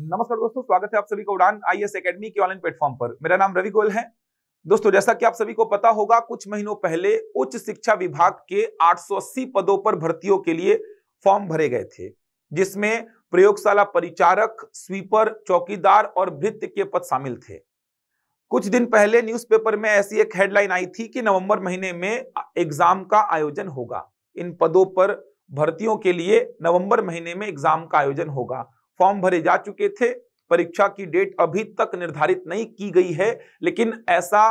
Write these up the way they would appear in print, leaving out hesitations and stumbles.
नमस्कार दोस्तों, स्वागत है आप सभी का उड़ान आईएएस एकेडमी के ऑनलाइन प्लेटफॉर्म पर। मेरा नाम रवि गोयल है। दोस्तों, जैसा कि आप सभी को पता होगा, कुछ महीनों पहले उच्च शिक्षा विभाग के 880 पदों पर भर्तियों के लिए फॉर्म भरे गए थे, जिसमें प्रयोगशाला परिचारक, स्वीपर, चौकीदार और भृत्य के पद शामिल थे। कुछ दिन पहले न्यूज़पेपर में ऐसी एक हेडलाइन आई थी कि नवंबर महीने में एग्जाम का आयोजन होगा। इन पदों पर भर्तियों के लिए नवंबर महीने में एग्जाम का आयोजन होगा। फॉर्म भरे जा चुके थे। परीक्षा की डेट अभी तक निर्धारित नहीं की गई है, लेकिन ऐसा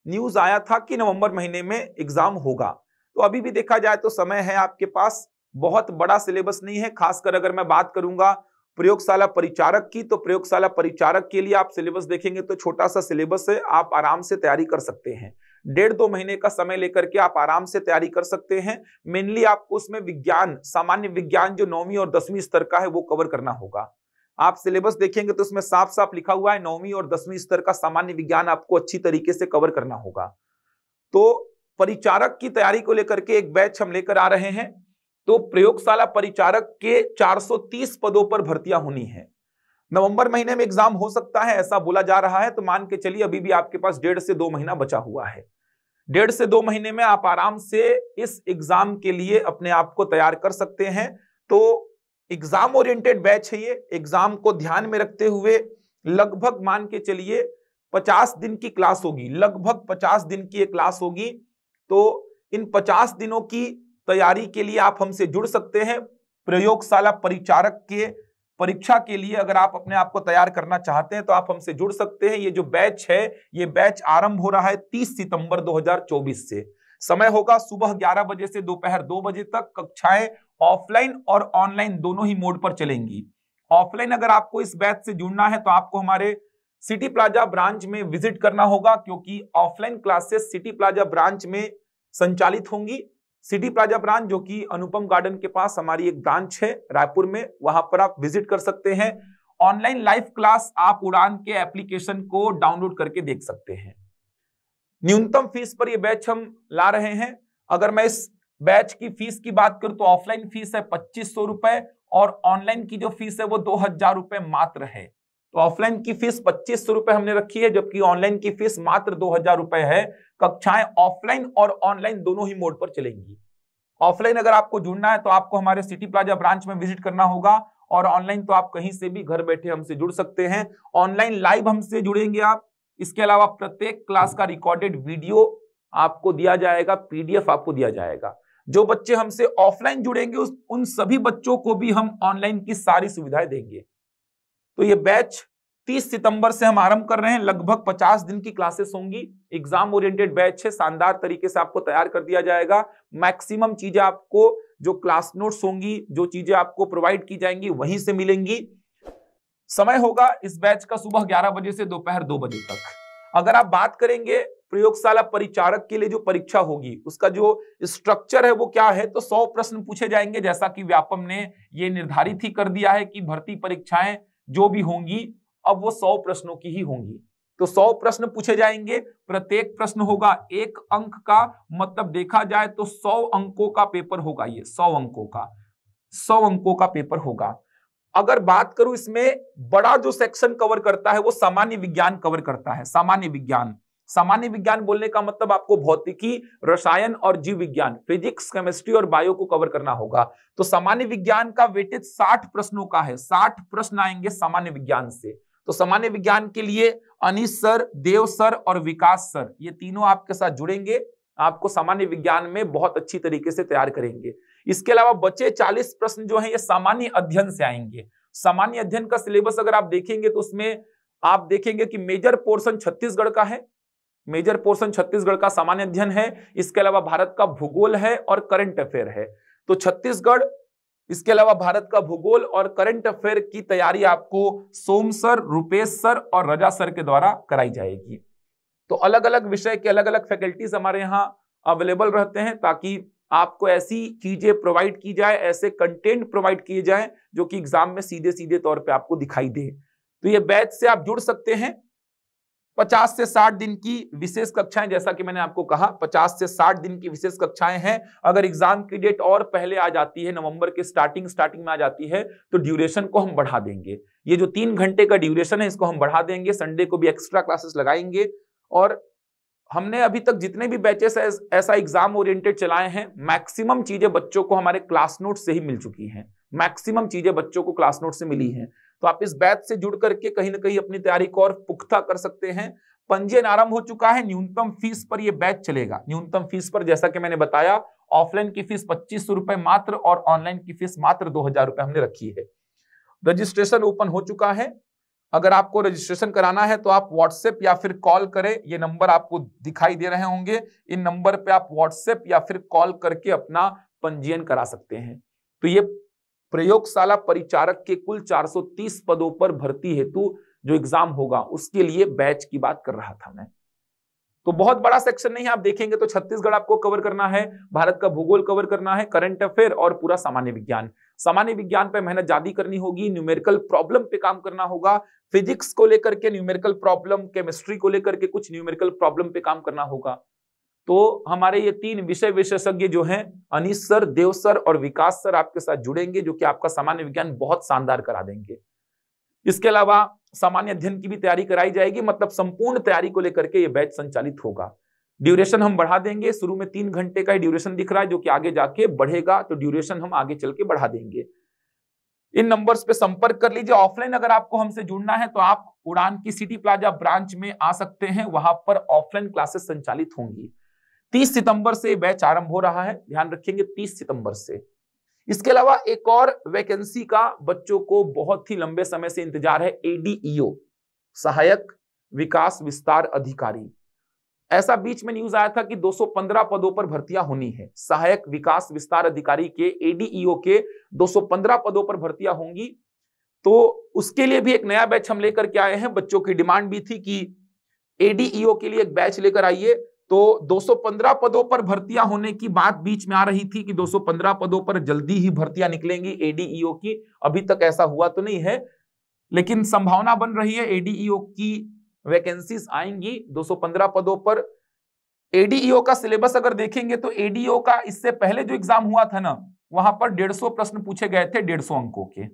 न्यूज आया था कि नवंबर महीने में एग्जाम होगा। तो अभी भी देखा जाए तो समय है आपके पास। बहुत बड़ा सिलेबस नहीं है। खासकर अगर मैं बात करूंगा प्रयोगशाला परिचारक की, तो प्रयोगशाला परिचारक के लिए आप सिलेबस देखेंगे तो छोटा सा सिलेबस है, आप आराम से तैयारी कर सकते हैं। 1.5-2 महीने का समय लेकर के आप आराम से तैयारी कर सकते हैं। मेनली आपको उसमें विज्ञान, सामान्य विज्ञान जो 9वीं और 10वीं स्तर का है वो कवर करना होगा। आप सिलेबस देखेंगे तो उसमें साफ साफ लिखा हुआ है 9वीं और 10वीं स्तर का सामान्य विज्ञान आपको अच्छी तरीके से कवर करना होगा। तो परिचारक की तैयारी को लेकर के एक बैच हम लेकर आ रहे हैं। तो प्रयोगशाला परिचारक के 430 पदों पर भर्तियां होनी है। नवंबर महीने में एग्जाम हो सकता है, ऐसा बोला जा रहा है। तो मान के चलिए अभी भी आपके पास 1.5 से 2 महीना बचा हुआ है। 1.5 से 2 महीने में आप आराम से इस एग्जाम के लिए अपने आप को तैयार कर सकते हैं। तो एग्जाम ओरिएंटेड बैच है ये। एग्जाम को ध्यान में रखते हुए लगभग मान के चलिए 50 दिन की क्लास होगी। लगभग 50 दिन की एक क्लास होगी। तो इन 50 दिनों की तैयारी के लिए आप हमसे जुड़ सकते हैं। प्रयोगशाला परिचारक के परीक्षा के लिए अगर आप अपने आप को तैयार करना चाहते हैं तो आप हमसे जुड़ सकते हैं। ये जो बैच है, ये बैच आरंभ हो रहा है 30 सितंबर 2024 से। समय होगा सुबह 11 बजे से दोपहर 2 बजे तक। कक्षाएं ऑफलाइन और ऑनलाइन दोनों ही मोड पर चलेंगी। ऑफलाइन अगर आपको इस बैच से जुड़ना है तो आपको हमारे सिटी प्लाजा ब्रांच में विजिट करना होगा, क्योंकि offline classes city plaza branch में संचालित होंगी। सिटी प्लाजा ब्रांच जो कि अनुपम गार्डन के पास हमारी एक ब्रांच है रायपुर में, वहां पर आप विजिट कर सकते हैं। ऑनलाइन लाइव क्लास आप उड़ान के एप्लीकेशन को डाउनलोड करके देख सकते हैं। न्यूनतम फीस पर यह बैच हम ला रहे हैं। अगर मैं इस बैच की फीस की बात करूं तो ऑफलाइन फीस है 2500 रुपए और ऑनलाइन की जो फीस है वो 2000 रुपए मात्र है। तो ऑफलाइन की फीस 2500 रुपए हमने रखी है, जबकि ऑनलाइन की फीस मात्र 2000 रुपए है। कक्षाएं ऑफलाइन और ऑनलाइन दोनों ही मोड पर चलेंगी। ऑफलाइन अगर आपको जुड़ना है तो आपको हमारे सिटी प्लाजा ब्रांच में विजिट करना होगा, और ऑनलाइन तो आप कहीं से भी घर बैठे हमसे जुड़ सकते हैं। ऑनलाइन लाइव हमसे जुड़ेंगे आप। इसके अलावा प्रत्येक क्लास का रिकॉर्डेड वीडियो आपको दिया जाएगा, पीडीएफ आपको दिया जाएगा। जो बच्चे हमसे ऑफलाइन जुड़ेंगे उन सभी बच्चों को भी हम ऑनलाइन की सारी सुविधाएं देंगे। तो ये बैच 30 सितंबर से हम आरंभ कर रहे हैं। लगभग 50 दिन की क्लासेस होंगी। एग्जाम ओरिएंटेड बैच है। शानदार तरीके से आपको तैयार कर दिया जाएगा। मैक्सिमम चीजें आपको जो क्लास नोट्स होंगी, जो चीजें आपको प्रोवाइड की जाएंगी वहीं से मिलेंगी। समय होगा इस बैच का सुबह 11 बजे से दोपहर 2 बजे तक। अगर आप बात करेंगे प्रयोगशाला परिचारक के लिए जो परीक्षा होगी उसका जो स्ट्रक्चर है वो क्या है, तो 100 प्रश्न पूछे जाएंगे। जैसा कि व्यापम ने ये निर्धारित ही कर दिया है कि भर्ती परीक्षाएं जो भी होंगी अब वो 100 प्रश्नों की ही होंगी। तो 100 प्रश्न पूछे जाएंगे। प्रत्येक प्रश्न होगा 1 अंक का, मतलब देखा जाए तो 100 अंकों का पेपर होगा। ये 100 अंकों का पेपर होगा। अगर बात करूं इसमें बड़ा जो सेक्शन कवर करता है वो सामान्य विज्ञान कवर करता है। सामान्य विज्ञान बोलने का मतलब आपको भौतिकी, रसायन और जीव विज्ञान, फिजिक्स, केमिस्ट्री और बायो को कवर करना होगा। तो सामान्य विज्ञान का वेटेज 60 प्रश्नों का है। 60 प्रश्न आएंगे सामान्य विज्ञान से। तो सामान्य विज्ञान के लिए अनीश सर, देव सर और विकास सर, ये तीनों आपके साथ जुड़ेंगे। आपको सामान्य विज्ञान में बहुत अच्छी तरीके से तैयार करेंगे। इसके अलावा बचे 40 प्रश्न जो है ये सामान्य अध्ययन से आएंगे। सामान्य अध्ययन का सिलेबस अगर आप देखेंगे तो उसमें आप देखेंगे कि मेजर पोर्शन छत्तीसगढ़ का है। मेजर पोर्शन छत्तीसगढ़ का सामान्य अध्ययन है। इसके अलावा भारत का भूगोल है और करंट अफेयर है। तो छत्तीसगढ़, इसके अलावा भारत का भूगोल और करंट अफेयर की तैयारी आपको सोम सर, रुपेश सर और रजा सर के द्वारा कराई जाएगी। तो अलग अलग विषय के अलग अलग फैकल्टीज हमारे यहाँ अवेलेबल रहते हैं, ताकि आपको ऐसी चीजें प्रोवाइड की जाए, ऐसे कंटेंट प्रोवाइड किए जाए जो कि एग्जाम में सीधे सीधे तौर पे आपको दिखाई दे। तो ये बैच से आप जुड़ सकते हैं। 50 से 60 दिन की विशेष कक्षाएं, जैसा कि मैंने आपको कहा 50 से 60 दिन की विशेष कक्षाएं हैं। अगर एग्जाम की डेट और पहले आ जाती है, नवंबर के स्टार्टिंग में आ जाती है, तो ड्यूरेशन को हम बढ़ा देंगे। ये जो 3 घंटे का ड्यूरेशन है इसको हम बढ़ा देंगे, संडे को भी एक्स्ट्रा क्लासेस लगाएंगे। और हमने अभी तक जितने भी बैचेस ऐसा एग्जाम ओरिएंटेड चलाए हैं, मैक्सिमम चीजें बच्चों को हमारे क्लास नोट से ही मिल चुकी हैं, मैक्सिमम चीजें बच्चों को क्लास नोट से मिली हैं। तो आप इस बैच से जुड़ करके कहीं ना कहीं अपनी तैयारी को और पुख्ता कर सकते हैं। पंजीयन आरंभ हो चुका है, न्यूनतम फीस पर यह बैच चलेगा। न्यूनतम फीस पर जैसा कि मैंने बताया, ऑफलाइन की फीस 2500 रुपए मात्र और ऑनलाइन की फीस मात्र 2000 रुपए हमने रखी है। रजिस्ट्रेशन ओपन हो चुका है। अगर आपको रजिस्ट्रेशन कराना है तो आप व्हाट्सएप या फिर कॉल करें, ये नंबर आपको दिखाई दे रहे होंगे, इन नंबर पे आप व्हाट्सएप या फिर कॉल करके अपना पंजीयन करा सकते हैं। तो ये प्रयोगशाला परिचारक के कुल 430 पदों पर भर्ती हेतु जो एग्जाम होगा उसके लिए बैच की बात कर रहा था मैं। तो बहुत बड़ा सेक्शन नहीं है, आप देखेंगे तो छत्तीसगढ़ आपको कवर करना है, भारत का भूगोल कवर करना है, करंट अफेयर और पूरा सामान्य विज्ञान। सामान्य विज्ञान पे मेहनत ज्यादा करनी होगी, न्यूमेरिकल प्रॉब्लम पे काम करना होगा, फिजिक्स को लेकर के न्यूमेरिकल प्रॉब्लम, केमिस्ट्री को लेकर के कुछ न्यूमेरिकल प्रॉब्लम पे काम करना होगा। तो हमारे ये 3 विषय विशेषज्ञ जो हैं, अनीश सर, देव सर और विकास सर आपके साथ जुड़ेंगे, जो कि आपका सामान्य विज्ञान बहुत शानदार करा देंगे। इसके अलावा सामान्य अध्ययन की भी तैयारी कराई जाएगी, मतलब संपूर्ण तैयारी को लेकर के ये बैच संचालित होगा। ड्यूरेशन हम बढ़ा देंगे, शुरू में 3 घंटे का ड्यूरेशन दिख रहा है, जो कि आगे जाके बढ़ेगा, तो ड्यूरेशन हम आगे चल के बढ़ा देंगे। इन नंबर्स पे संपर्क कर लीजिए। ऑफलाइन अगर आपको हमसे जुड़ना है तो आप उड़ान की सिटी प्लाजा ब्रांच में आ सकते हैं, वहां पर ऑफलाइन क्लासेस संचालित होंगी। 30 सितंबर से बैच आरंभ हो रहा है, ध्यान रखेंगे 30 सितंबर से। इसके अलावा एक और वैकेंसी का बच्चों को बहुत ही लंबे समय से इंतजार है, एडीईओ, सहायक विकास विस्तार अधिकारी। ऐसा बीच में न्यूज आया था कि 215 पदों पर भर्तियां होनी है, सहायक विकास विस्तार अधिकारी के एडीईओ के 215 पदों पर भर्तियां होंगी। तो उसके लिए भी एक नया बैच हम लेकर के आए हैं। बच्चों की डिमांड भी थी कि एडीईओ के लिए एक बैच लेकर आइए, तो 215 पदों पर भर्तियां होने की बात बीच में आ रही थी कि 215 पदों पर जल्दी ही भर्तियां निकलेंगी एडीईओ की। अभी तक ऐसा हुआ तो नहीं है, लेकिन संभावना बन रही है एडीईओ की वैकेंसीज आएंगी 215 पदों पर। एडीईओ का सिलेबस अगर देखेंगे तो एडीईओ का इससे पहले जो एग्जाम हुआ था ना, वहां पर 150 प्रश्न पूछे गए थे 150 अंकों के।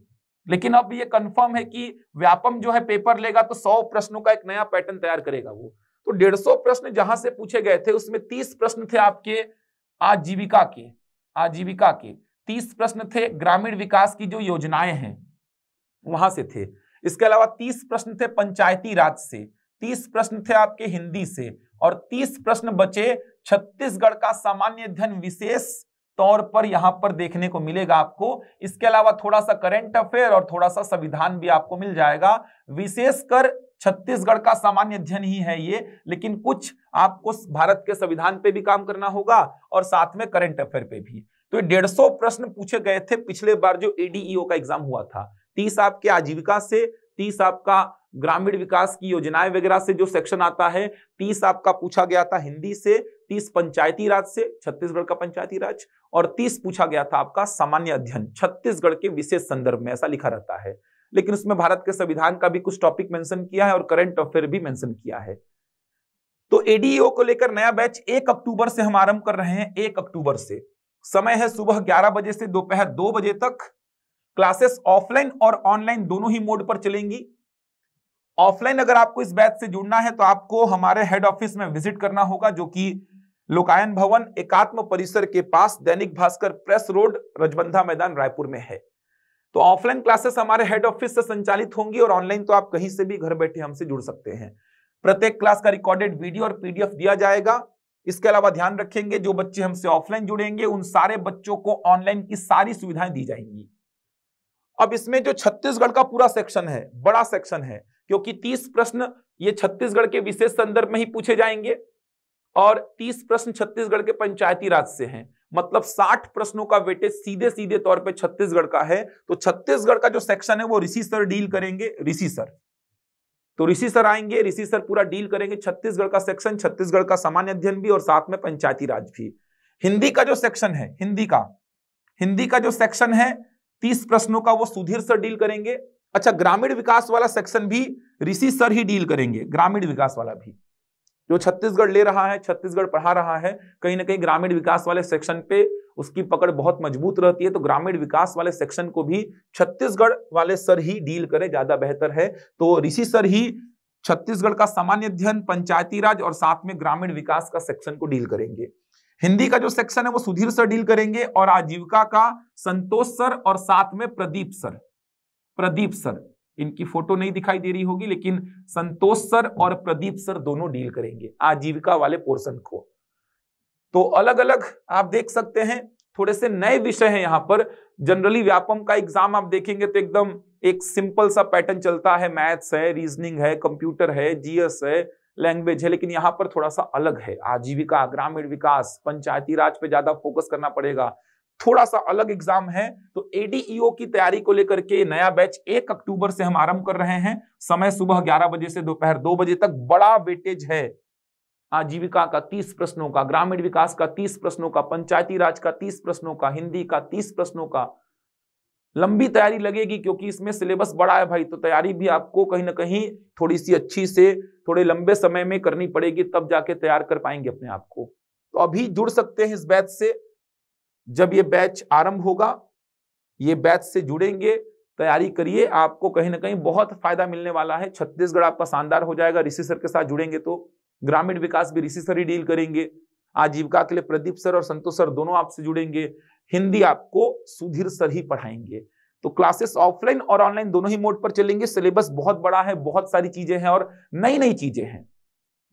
लेकिन अब ये कंफर्म है कि व्यापम जो है पेपर लेगा तो 100 प्रश्नों का एक नया पैटर्न तैयार करेगा वो। तो 150 प्रश्न जहां से पूछे गए थे उसमें 30 प्रश्न थे आपके आजीविका के 30 प्रश्न थे ग्रामीण विकास की जो योजनाएं हैं वहां से थे। इसके अलावा 30 प्रश्न थे पंचायती राज से, 30 प्रश्न थे आपके हिंदी से, और 30 प्रश्न बचे छत्तीसगढ़ का सामान्य अध्ययन विशेष तौर पर यहां पर देखने को मिलेगा आपको। इसके अलावा थोड़ा सा करंट अफेयर और थोड़ा सा संविधान भी आपको मिल जाएगा। विशेषकर छत्तीसगढ़ का सामान्य अध्ययन ही है ये, लेकिन कुछ आपको भारत के संविधान पे भी काम करना होगा और साथ में करंट अफेयर पे भी। तो 150 प्रश्न पूछे गए थे पिछले बार जो एडीईओ का एग्जाम हुआ था। 30 आपके आजीविका से, 30 आपका ग्रामीण विकास की योजनाएं वगैरह से जो सेक्शन आता है, 30 आपका पूछा गया था हिंदी से, 30 पंचायती राज से, छत्तीसगढ़ का पंचायती राज, और 30 पूछा गया था आपका सामान्य अध्ययन छत्तीसगढ़ के विशेष संदर्भ में, ऐसा लिखा रहता है। लेकिन उसमें भारत के संविधान का भी कुछ टॉपिक मेंशन किया है और करंट अफेयर भी मेंशन किया है। तो एडीईओ को लेकर नया बैच 1 अक्टूबर से हम आरंभ कर रहे हैं। 1 अक्टूबर से समय है सुबह 11 बजे से दोपहर 2 बजे तक। क्लासेस ऑफलाइन और ऑनलाइन दोनों ही मोड पर चलेंगी। ऑफलाइन अगर आपको इस बैच से जुड़ना है तो आपको हमारे हेड ऑफिस में विजिट करना होगा, जो कि लोकायन भवन एकात्म परिसर के पास दैनिक भास्कर प्रेस रोड, रजबंधा मैदान, रायपुर में है। तो ऑफलाइन क्लासेस हमारे हेड ऑफिस से संचालित होंगी और ऑनलाइन तो आप कहीं से भी घर बैठे हमसे जुड़ सकते हैं। प्रत्येक क्लास का रिकॉर्डेड वीडियो और पीडीएफ दिया जाएगा। इसके अलावा ध्यान रखेंगे जो बच्चे हमसे ऑफलाइन जुड़ेंगे उन सारे बच्चों को ऑनलाइन की सारी सुविधाएं दी जाएंगी। अब इसमें जो छत्तीसगढ़ का पूरा सेक्शन है, बड़ा सेक्शन है, क्योंकि 30 प्रश्न ये छत्तीसगढ़ के विशेष संदर्भ में ही पूछे जाएंगे और 30 प्रश्न छत्तीसगढ़ के पंचायती राज से हैं। मतलब 60 प्रश्नों का वेटेज सीधे सीधे तौर पे छत्तीसगढ़ का है। तो छत्तीसगढ़ का जो सेक्शन है वो ऋषि सर डील करेंगे। ऋषि सर आएंगे, ऋषि सर पूरा डील करेंगे छत्तीसगढ़ का सेक्शन, छत्तीसगढ़ का सामान्य अध्ययन भी और साथ में पंचायती राज भी। हिंदी का जो सेक्शन है, हिंदी का जो सेक्शन है 30 प्रश्नों का, वो सुधीर सर डील करेंगे। अच्छा, ग्रामीण विकास वाला सेक्शन भी ऋषि सर ही डील करेंगे, ग्रामीण विकास वाला भी जो छत्तीसगढ़ ले रहा है, छत्तीसगढ़ पढ़ा रहा है, कहीं ना कहीं ग्रामीण विकास वाले सेक्शन पे उसकी पकड़ बहुत मजबूत रहती है, तो ग्रामीण विकास वाले सेक्शन को भी छत्तीसगढ़ वाले सर ही डील करें, ज्यादा बेहतर है। तो ऋषि सर ही छत्तीसगढ़ का सामान्य अध्ययन, पंचायती राज और साथ में ग्रामीण विकास का सेक्शन को डील करेंगे। हिंदी का जो सेक्शन है वो सुधीर सर डील करेंगे और आजीविका का संतोष सर और साथ में प्रदीप सर, इनकी फोटो नहीं दिखाई दे रही होगी, लेकिन संतोष सर और प्रदीप सर दोनों डील करेंगे आजीविका वाले पोर्शन को। तो अलग अलग आप देख सकते हैं, थोड़े से नए विषय हैं यहाँ पर। जनरली व्यापम का एग्जाम आप देखेंगे तो एकदम एक सिंपल सा पैटर्न चलता है, मैथ्स है, रीजनिंग है, कंप्यूटर है, जीएस है, लैंग्वेज है, लेकिन यहाँ पर थोड़ा सा अलग है। आजीविका, ग्रामीण विकास, पंचायती राज पे ज्यादा फोकस करना पड़ेगा, थोड़ा सा अलग एग्जाम है। तो एडीईओ की तैयारी को लेकर के नया बैच 1 अक्टूबर से हम आरंभ कर रहे हैं। समय सुबह 11 बजे से दोपहर 2 बजे तक। बड़ा वेटेज है आजीविका का 30 प्रश्नों का, ग्रामीण विकास का 30 प्रश्नों का, पंचायती राज का 30 प्रश्नों का, हिंदी का 30 प्रश्नों का। लंबी तैयारी लगेगी क्योंकि इसमें सिलेबस बड़ा है भाई, तो तैयारी भी आपको कहीं ना कहीं थोड़ी सी अच्छी से थोड़े लंबे समय में करनी पड़ेगी, तब जाके तैयार कर पाएंगे अपने आप को। तो अभी जुड़ सकते हैं इस बैच से, जब ये बैच आरंभ होगा, ये बैच से जुड़ेंगे, तैयारी करिए, आपको कहीं ना कहीं बहुत फायदा मिलने वाला है। छत्तीसगढ़ आपका शानदार हो जाएगा ऋषि सर के साथ जुड़ेंगे तो। ग्रामीण विकास भी ऋषि सर ही डील करेंगे, आजीविका के लिए प्रदीप सर और संतोष सर दोनों आपसे जुड़ेंगे, हिंदी आपको सुधीर सर ही पढ़ाएंगे। तो क्लासेस ऑफलाइन और ऑनलाइन दोनों ही मोड पर चलेंगे। सिलेबस बहुत बड़ा है, बहुत सारी चीजें हैं और नई नई चीजें हैं।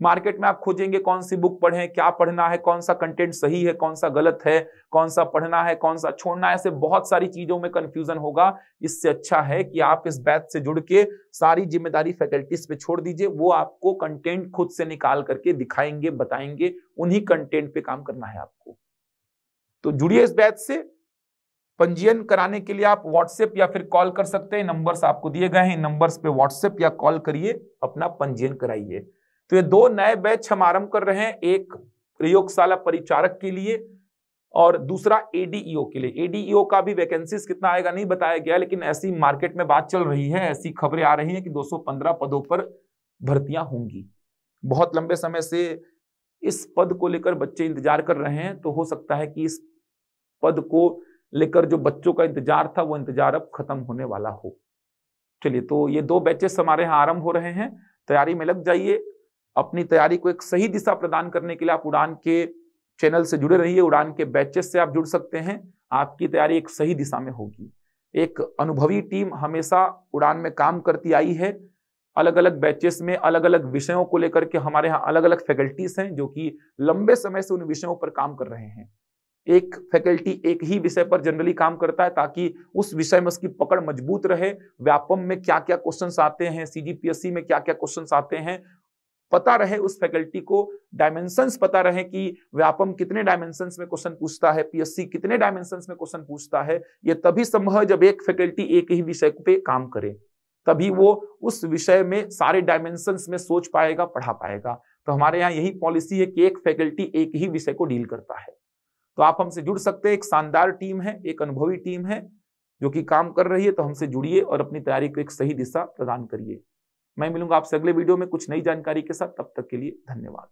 मार्केट में आप खोजेंगे कौन सी बुक पढ़ें, क्या पढ़ना है, कौन सा कंटेंट सही है, कौन सा गलत है, कौन सा पढ़ना है, कौन सा छोड़ना है, ऐसे बहुत सारी चीजों में कंफ्यूजन होगा। इससे अच्छा है कि आप इस बैच से जुड़ के सारी जिम्मेदारी फैकल्टीज पे छोड़ दीजिए, वो आपको कंटेंट खुद से निकाल करके दिखाएंगे, बताएंगे, उन्हीं कंटेंट पे काम करना है आपको। तो जुड़िए इस बैच से। पंजीयन कराने के लिए आप व्हाट्सएप या फिर कॉल कर सकते हैं, नंबर्स आपको दिए गए हैं, इन नंबर्स पे व्हाट्सएप या कॉल करिए, अपना पंजीयन कराइए। तो ये 2 नए बैच हम आरंभ कर रहे हैं, एक प्रयोगशाला परिचारक के लिए और दूसरा एडीईओ के लिए। एडीईओ का भी वैकेंसीज कितना आएगा नहीं बताया गया, लेकिन ऐसी मार्केट में बात चल रही है, ऐसी खबरें आ रही हैं कि 215 पदों पर भर्तियां होंगी। बहुत लंबे समय से इस पद को लेकर बच्चे इंतजार कर रहे हैं, तो हो सकता है कि इस पद को लेकर जो बच्चों का इंतजार था वो इंतजार अब खत्म होने वाला हो। चलिए, तो ये 2 बैचेस हमारे यहाँ आरंभ हो रहे हैं, तैयारी में लग जाइए। अपनी तैयारी को एक सही दिशा प्रदान करने के लिए आप उड़ान के चैनल से जुड़े रहिए, उड़ान के बैचेस से आप जुड़ सकते हैं, आपकी तैयारी एक सही दिशा में होगी। एक अनुभवी टीम हमेशा उड़ान में काम करती आई है। अलग अलग बैचेस में अलग अलग विषयों को लेकर के हमारे यहाँ अलग अलग फैकल्टीज हैं जो कि लंबे समय से उन विषयों पर काम कर रहे हैं। एक फैकल्टी एक ही विषय पर जनरली काम करता है ताकि उस विषय में उसकी पकड़ मजबूत रहे। व्यापम में क्या क्या क्वेश्चंस आते हैं, सीजीपीएससी में क्या क्या क्वेश्चंस आते हैं, पता रहे उस फैकल्टी को, डायमेंशंस पता रहे कि व्यापम कितने डायमेंशंस में क्वेश्चन पूछता है, पीएससी कितने डायमेंशंस में क्वेश्चन पूछता है। ये तभी संभव है जब एक फैकल्टी एक ही विषय पे काम करे, तभी वो उस विषय में सारे डायमेंशंस में सोच पाएगा, पढ़ा पाएगा। तो हमारे यहाँ यही पॉलिसी है कि एक फैकल्टी एक ही विषय को डील करता है। तो आप हमसे जुड़ सकते हैं, एक शानदार टीम है, एक अनुभवी टीम है जो कि काम कर रही है। तो हमसे जुड़िए और अपनी तैयारी को एक सही दिशा प्रदान करिए। मैं मिलूंगा आपसे अगले वीडियो में कुछ नई जानकारी के साथ, तब तक के लिए धन्यवाद।